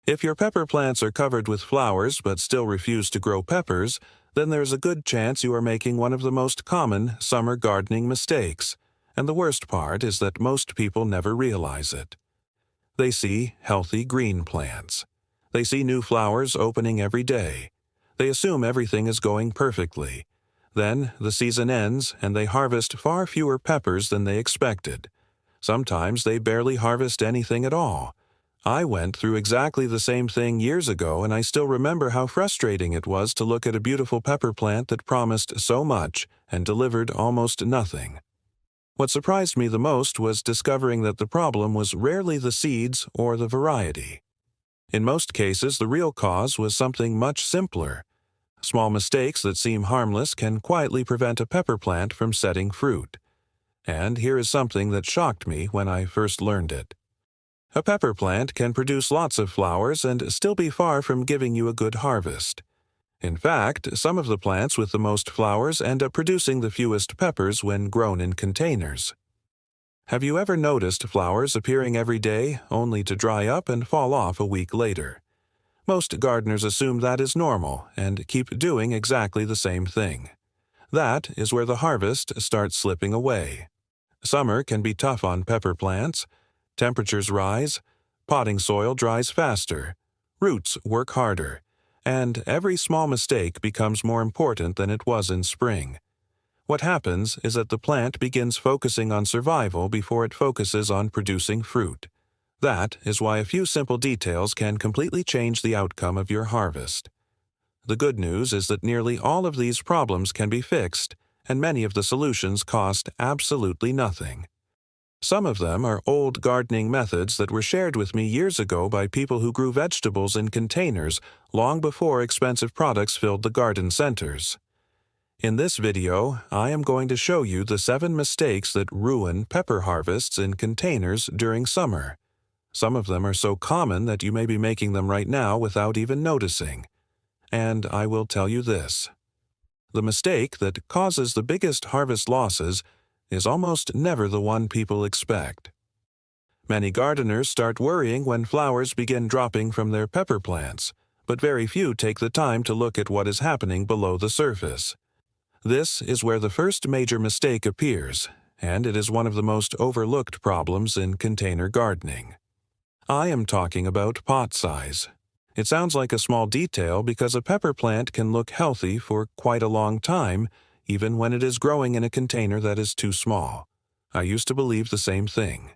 If your pepper plants are covered with flowers but still refuse to grow peppers, then there's a good chance you are making one of the most common summer gardening mistakes, and the worst part is that most people never realize it. They see healthy green plants. They see new flowers opening every day. They assume everything is going perfectly. Then the season ends and they harvest far fewer peppers than they expected. Sometimes they barely harvest anything at all. I went through exactly the same thing years ago, and I still remember how frustrating it was to look at a beautiful pepper plant that promised so much and delivered almost nothing. What surprised me the most was discovering that the problem was rarely the seeds or the variety. In most cases, the real cause was something much simpler. Small mistakes that seem harmless can quietly prevent a pepper plant from setting fruit. And here is something that shocked me when I first learned it. A pepper plant can produce lots of flowers and still be far from giving you a good harvest. In fact, some of the plants with the most flowers end up producing the fewest peppers when grown in containers. Have you ever noticed flowers appearing every day only to dry up and fall off a week later? Most gardeners assume that is normal and keep doing exactly the same thing. That is where the harvest starts slipping away. Summer can be tough on pepper plants. Temperatures rise, potting soil dries faster, roots work harder, and every small mistake becomes more important than it was in spring. What happens is that the plant begins focusing on survival before it focuses on producing fruit. That is why a few simple details can completely change the outcome of your harvest. The good news is that nearly all of these problems can be fixed, and many of the solutions cost absolutely nothing. Some of them are old gardening methods that were shared with me years ago by people who grew vegetables in containers long before expensive products filled the garden centers. In this video, I am going to show you the 7 mistakes that ruin pepper harvests in containers during summer. Some of them are so common that you may be making them right now without even noticing. And I will tell you this. The mistake that causes the biggest harvest losses is almost never the one people expect. Many gardeners start worrying when flowers begin dropping from their pepper plants, but very few take the time to look at what is happening below the surface. This is where the first major mistake appears, and it is one of the most overlooked problems in container gardening. I am talking about pot size. It sounds like a small detail because a pepper plant can look healthy for quite a long time, even when it is growing in a container that is too small. I used to believe the same thing.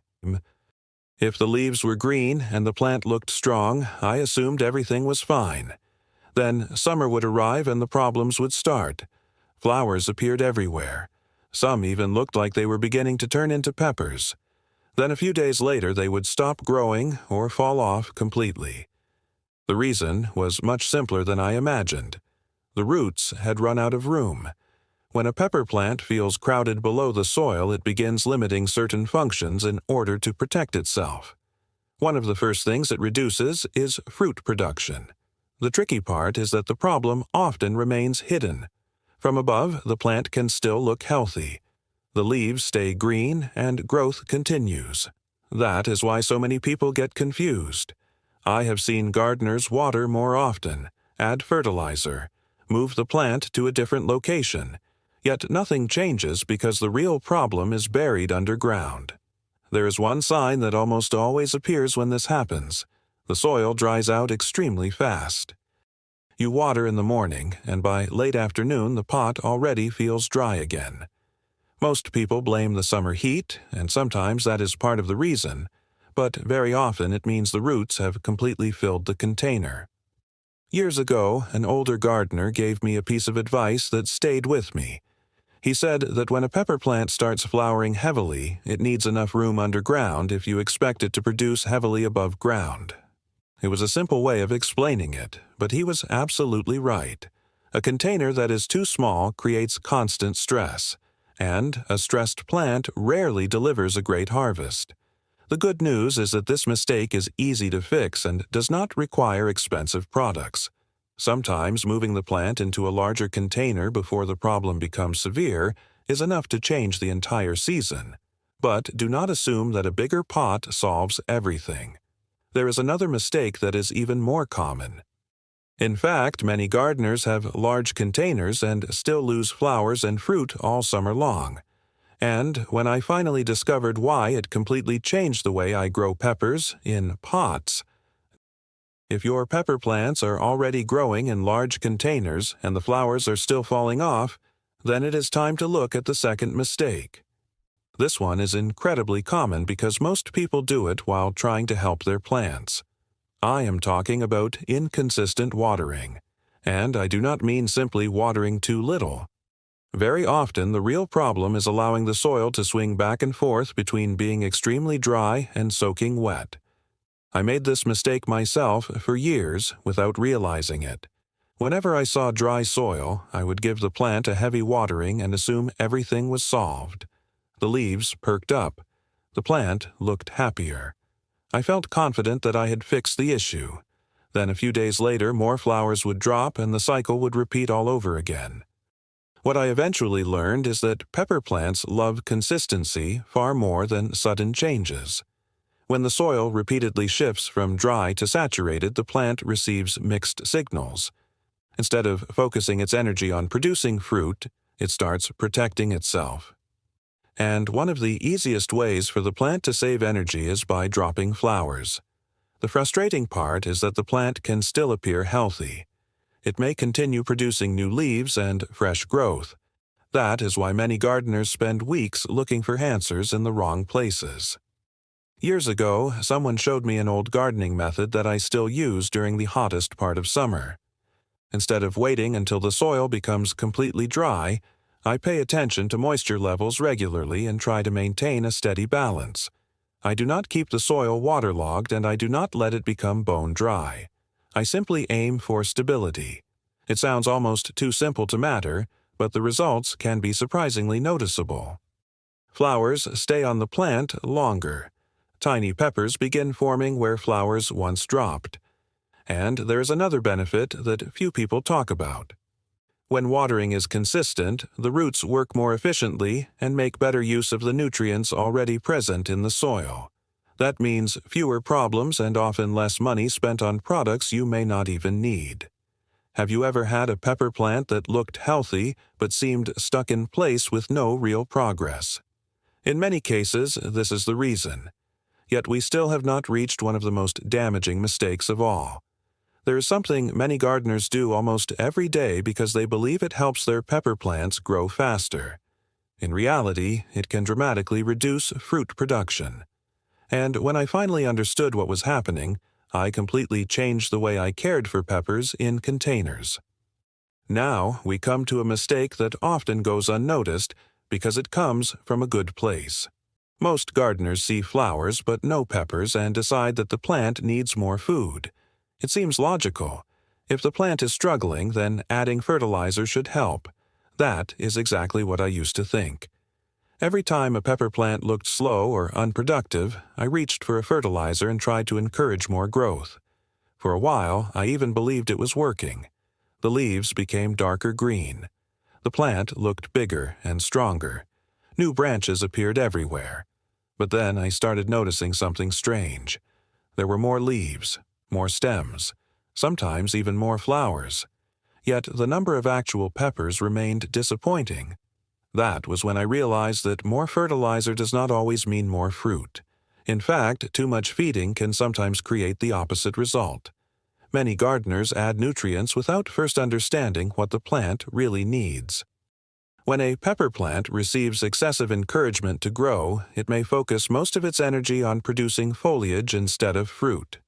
If the leaves were green and the plant looked strong, I assumed everything was fine. Then summer would arrive and the problems would start. Flowers appeared everywhere. Some even looked like they were beginning to turn into peppers. Then a few days later they would stop growing or fall off completely. The reason was much simpler than I imagined. The roots had run out of room. When a pepper plant feels crowded below the soil, it begins limiting certain functions in order to protect itself. One of the first things it reduces is fruit production. The tricky part is that the problem often remains hidden. From above, the plant can still look healthy. The leaves stay green and growth continues. That is why so many people get confused. I have seen gardeners water more often, add fertilizer, move the plant to a different location, yet nothing changes because the real problem is buried underground. There is one sign that almost always appears when this happens. The soil dries out extremely fast. You water in the morning, and by late afternoon the pot already feels dry again. Most people blame the summer heat, and sometimes that is part of the reason, but very often it means the roots have completely filled the container. Years ago, an older gardener gave me a piece of advice that stayed with me. He said that when a pepper plant starts flowering heavily, it needs enough room underground if you expect it to produce heavily above ground. It was a simple way of explaining it, but he was absolutely right. A container that is too small creates constant stress, and a stressed plant rarely delivers a great harvest. The good news is that this mistake is easy to fix and does not require expensive products. Sometimes moving the plant into a larger container before the problem becomes severe is enough to change the entire season. But do not assume that a bigger pot solves everything. There is another mistake that is even more common. In fact, many gardeners have large containers and still lose flowers and fruit all summer long. And when I finally discovered why, it completely changed the way I grow peppers in pots. If your pepper plants are already growing in large containers and the flowers are still falling off, then it is time to look at the second mistake. This one is incredibly common because most people do it while trying to help their plants. I am talking about inconsistent watering, and I do not mean simply watering too little. Very often, the real problem is allowing the soil to swing back and forth between being extremely dry and soaking wet. I made this mistake myself for years without realizing it. Whenever I saw dry soil, I would give the plant a heavy watering and assume everything was solved. The leaves perked up. The plant looked happier. I felt confident that I had fixed the issue. Then a few days later, more flowers would drop and the cycle would repeat all over again. What I eventually learned is that pepper plants love consistency far more than sudden changes. When the soil repeatedly shifts from dry to saturated, the plant receives mixed signals. Instead of focusing its energy on producing fruit, it starts protecting itself. And one of the easiest ways for the plant to save energy is by dropping flowers. The frustrating part is that the plant can still appear healthy. It may continue producing new leaves and fresh growth. That is why many gardeners spend weeks looking for answers in the wrong places. Years ago, someone showed me an old gardening method that I still use during the hottest part of summer. Instead of waiting until the soil becomes completely dry, I pay attention to moisture levels regularly and try to maintain a steady balance. I do not keep the soil waterlogged and I do not let it become bone dry. I simply aim for stability. It sounds almost too simple to matter, but the results can be surprisingly noticeable. Flowers stay on the plant longer. Tiny peppers begin forming where flowers once dropped. And there is another benefit that few people talk about. When watering is consistent, the roots work more efficiently and make better use of the nutrients already present in the soil. That means fewer problems and often less money spent on products you may not even need. Have you ever had a pepper plant that looked healthy but seemed stuck in place with no real progress? In many cases, this is the reason. Yet we still have not reached one of the most damaging mistakes of all. There is something many gardeners do almost every day because they believe it helps their pepper plants grow faster. In reality, it can dramatically reduce fruit production. And when I finally understood what was happening, I completely changed the way I cared for peppers in containers. Now we come to a mistake that often goes unnoticed because it comes from a good place. Most gardeners see flowers but no peppers and decide that the plant needs more food. It seems logical. If the plant is struggling, then adding fertilizer should help. That is exactly what I used to think. Every time a pepper plant looked slow or unproductive, I reached for a fertilizer and tried to encourage more growth. For a while, I even believed it was working. The leaves became darker green. The plant looked bigger and stronger. New branches appeared everywhere. But then I started noticing something strange. There were more leaves, more stems, sometimes even more flowers. Yet the number of actual peppers remained disappointing. That was when I realized that more fertilizer does not always mean more fruit. In fact, too much feeding can sometimes create the opposite result. Many gardeners add nutrients without first understanding what the plant really needs. When a pepper plant receives excessive encouragement to grow, it may focus most of its energy on producing foliage instead of fruit.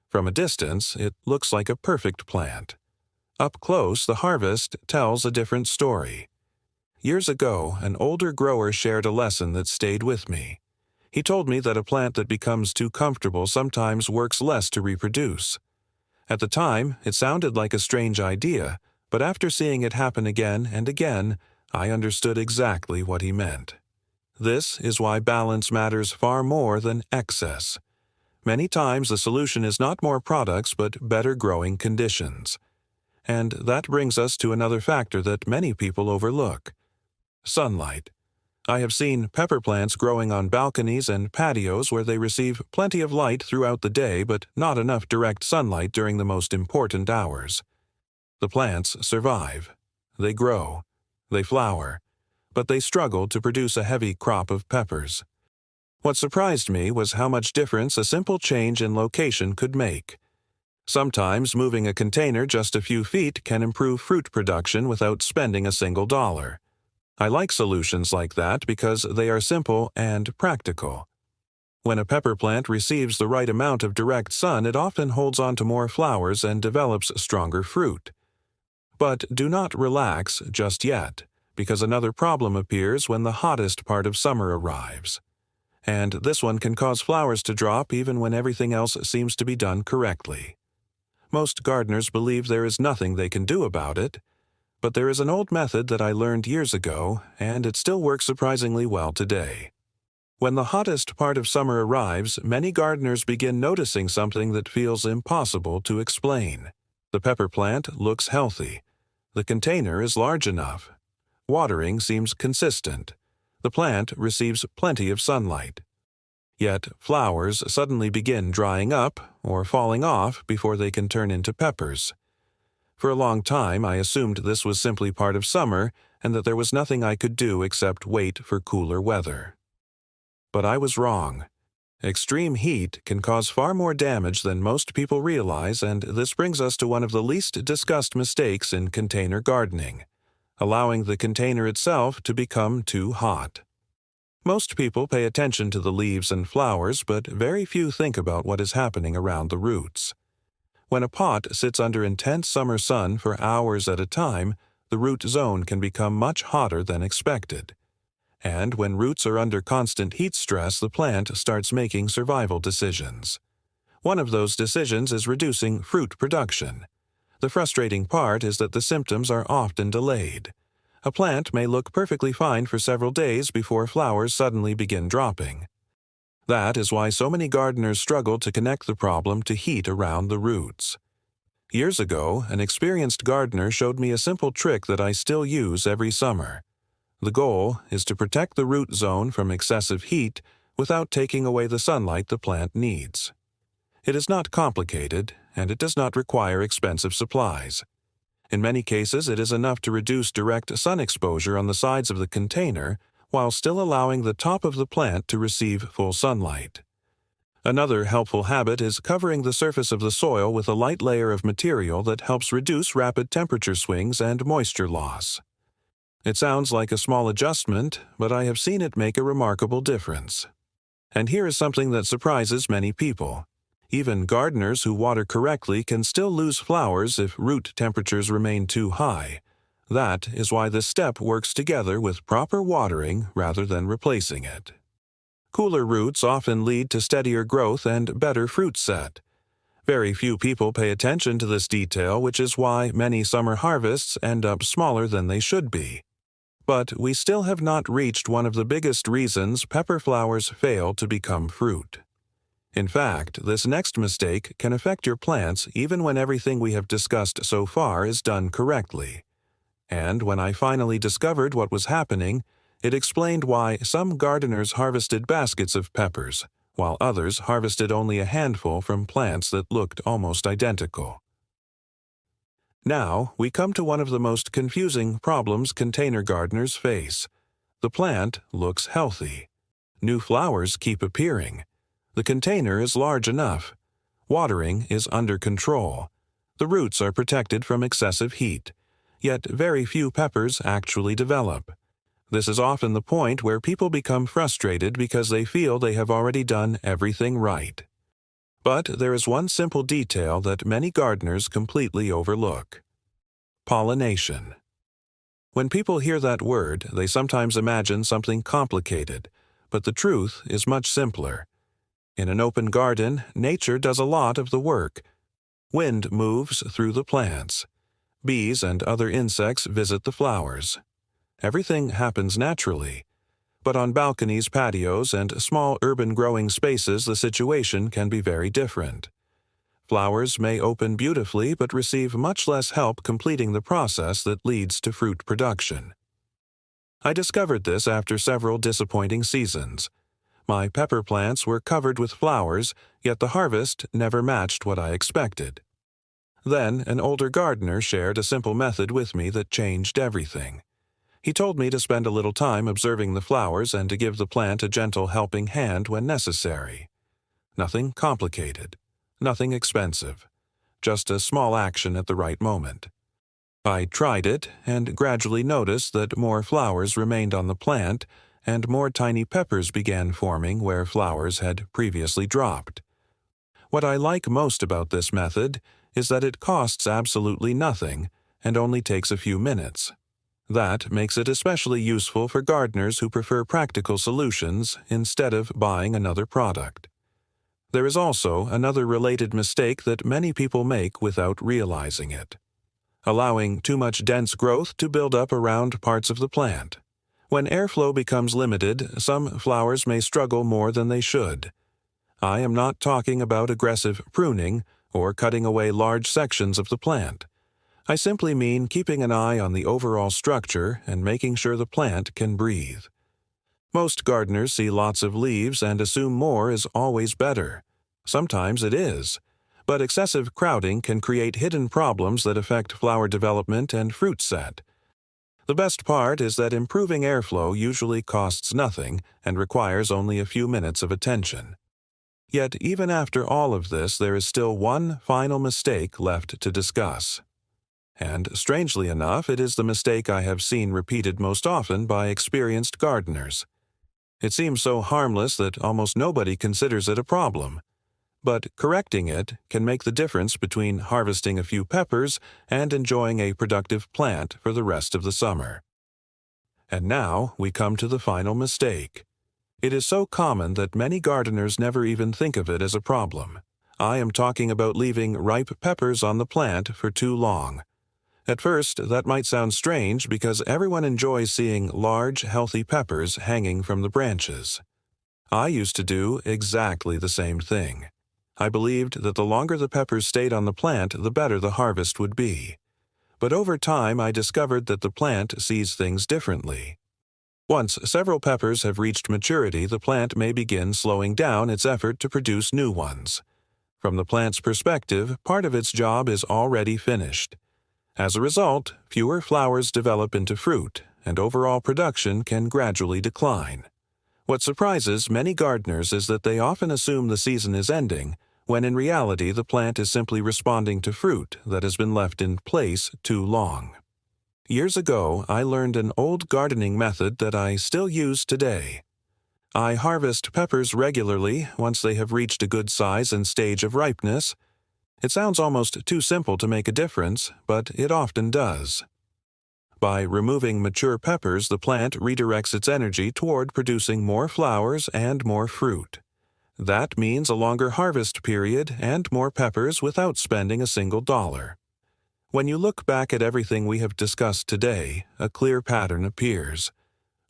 From a distance, it looks like a perfect plant. Up close, the harvest tells a different story. Years ago, an older grower shared a lesson that stayed with me. He told me that a plant that becomes too comfortable sometimes works less to reproduce. At the time, it sounded like a strange idea, but after seeing it happen again and again, I understood exactly what he meant. This is why balance matters far more than excess. Many times the solution is not more products but better growing conditions. And that brings us to another factor that many people overlook: sunlight. I have seen pepper plants growing on balconies and patios where they receive plenty of light throughout the day but not enough direct sunlight during the most important hours. The plants survive. They grow. They flower. But they struggle to produce a heavy crop of peppers. What surprised me was how much difference a simple change in location could make. Sometimes moving a container just a few feet can improve fruit production without spending a single dollar. I like solutions like that because they are simple and practical. When a pepper plant receives the right amount of direct sun, it often holds on to more flowers and develops stronger fruit. But do not relax just yet, because another problem appears when the hottest part of summer arrives. And this one can cause flowers to drop even when everything else seems to be done correctly. Most gardeners believe there is nothing they can do about it, but there is an old method that I learned years ago, and it still works surprisingly well today. When the hottest part of summer arrives, many gardeners begin noticing something that feels impossible to explain. The pepper plant looks healthy. The container is large enough. Watering seems consistent. The plant receives plenty of sunlight. Yet flowers suddenly begin drying up or falling off before they can turn into peppers. For a long time, I assumed this was simply part of summer and that there was nothing I could do except wait for cooler weather. But I was wrong. Extreme heat can cause far more damage than most people realize, and this brings us to one of the least discussed mistakes in container gardening: allowing the container itself to become too hot. Most people pay attention to the leaves and flowers, but very few think about what is happening around the roots. When a pot sits under intense summer sun for hours at a time, the root zone can become much hotter than expected. And when roots are under constant heat stress, the plant starts making survival decisions. One of those decisions is reducing fruit production. The frustrating part is that the symptoms are often delayed. A plant may look perfectly fine for several days before flowers suddenly begin dropping. That is why so many gardeners struggle to connect the problem to heat around the roots. Years ago, an experienced gardener showed me a simple trick that I still use every summer. The goal is to protect the root zone from excessive heat without taking away the sunlight the plant needs. It is not complicated, and it does not require expensive supplies. In many cases, it is enough to reduce direct sun exposure on the sides of the container while still allowing the top of the plant to receive full sunlight. Another helpful habit is covering the surface of the soil with a light layer of material that helps reduce rapid temperature swings and moisture loss. It sounds like a small adjustment, but I have seen it make a remarkable difference. And here is something that surprises many people. Even gardeners who water correctly can still lose flowers if root temperatures remain too high. That is why this step works together with proper watering rather than replacing it. Cooler roots often lead to steadier growth and better fruit set. Very few people pay attention to this detail, which is why many summer harvests end up smaller than they should be. But we still have not reached one of the biggest reasons pepper flowers fail to become fruit. In fact, this next mistake can affect your plants even when everything we have discussed so far is done correctly. And when I finally discovered what was happening, it explained why some gardeners harvested baskets of peppers, while others harvested only a handful from plants that looked almost identical. Now, we come to one of the most confusing problems container gardeners face. The plant looks healthy. New flowers keep appearing. The container is large enough. Watering is under control. The roots are protected from excessive heat. Yet very few peppers actually develop. This is often the point where people become frustrated because they feel they have already done everything right. But there is one simple detail that many gardeners completely overlook: pollination. When people hear that word, they sometimes imagine something complicated, but the truth is much simpler. In an open garden, nature does a lot of the work. Wind moves through the plants. Bees and other insects visit the flowers. Everything happens naturally. But on balconies, patios, and small urban growing spaces, the situation can be very different. Flowers may open beautifully but receive much less help completing the process that leads to fruit production. I discovered this after several disappointing seasons. My pepper plants were covered with flowers, yet the harvest never matched what I expected. Then, an older gardener shared a simple method with me that changed everything. He told me to spend a little time observing the flowers and to give the plant a gentle helping hand when necessary. Nothing complicated, nothing expensive, just a small action at the right moment. I tried it and gradually noticed that more flowers remained on the plant and more tiny peppers began forming where flowers had previously dropped. What I like most about this method is that it costs absolutely nothing and only takes a few minutes. That makes it especially useful for gardeners who prefer practical solutions instead of buying another product. There is also another related mistake that many people make without realizing it: allowing too much dense growth to build up around parts of the plant. When airflow becomes limited, some flowers may struggle more than they should. I am not talking about aggressive pruning or cutting away large sections of the plant. I simply mean keeping an eye on the overall structure and making sure the plant can breathe. Most gardeners see lots of leaves and assume more is always better. Sometimes it is, but excessive crowding can create hidden problems that affect flower development and fruit set. The best part is that improving airflow usually costs nothing and requires only a few minutes of attention. Yet even after all of this, there is still one final mistake left to discuss. And strangely enough, it is the mistake I have seen repeated most often by experienced gardeners. It seems so harmless that almost nobody considers it a problem. But correcting it can make the difference between harvesting a few peppers and enjoying a productive plant for the rest of the summer. And now we come to the final mistake. It is so common that many gardeners never even think of it as a problem. I am talking about leaving ripe peppers on the plant for too long. At first, that might sound strange because everyone enjoys seeing large, healthy peppers hanging from the branches. I used to do exactly the same thing. I believed that the longer the peppers stayed on the plant, the better the harvest would be. But over time, I discovered that the plant sees things differently. Once several peppers have reached maturity, the plant may begin slowing down its effort to produce new ones. From the plant's perspective, part of its job is already finished. As a result, fewer flowers develop into fruit, and overall production can gradually decline. What surprises many gardeners is that they often assume the season is ending, when in reality the plant is simply responding to fruit that has been left in place too long. Years ago, I learned an old gardening method that I still use today. I harvest peppers regularly once they have reached a good size and stage of ripeness. It sounds almost too simple to make a difference, but it often does. By removing mature peppers, the plant redirects its energy toward producing more flowers and more fruit. That means a longer harvest period and more peppers without spending a single dollar. When you look back at everything we have discussed today, a clear pattern appears.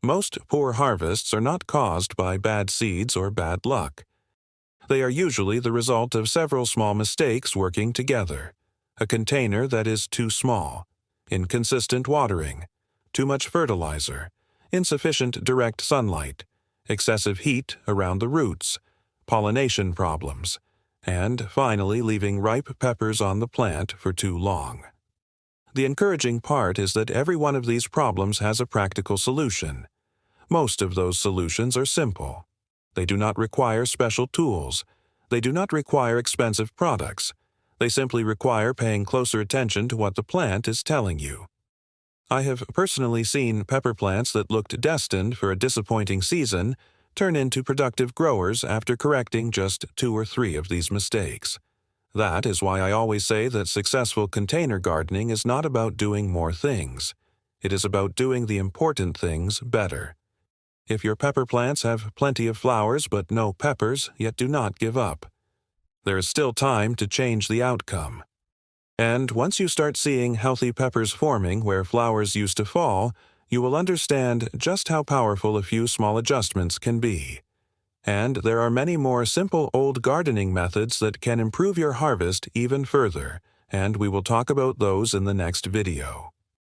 Most poor harvests are not caused by bad seeds or bad luck. They are usually the result of several small mistakes working together: a container that is too small, inconsistent watering, too much fertilizer, insufficient direct sunlight, excessive heat around the roots, pollination problems, and finally leaving ripe peppers on the plant for too long. The encouraging part is that every one of these problems has a practical solution. Most of those solutions are simple. They do not require special tools. They do not require expensive products. They simply require paying closer attention to what the plant is telling you. I have personally seen pepper plants that looked destined for a disappointing season turn into productive growers after correcting just 2 or 3 of these mistakes. That is why I always say that successful container gardening is not about doing more things. It is about doing the important things better. If your pepper plants have plenty of flowers but no peppers, yet do not give up. There is still time to change the outcome. And once you start seeing healthy peppers forming where flowers used to fall, you will understand just how powerful a few small adjustments can be. And there are many more simple old gardening methods that can improve your harvest even further, and we will talk about those in the next video.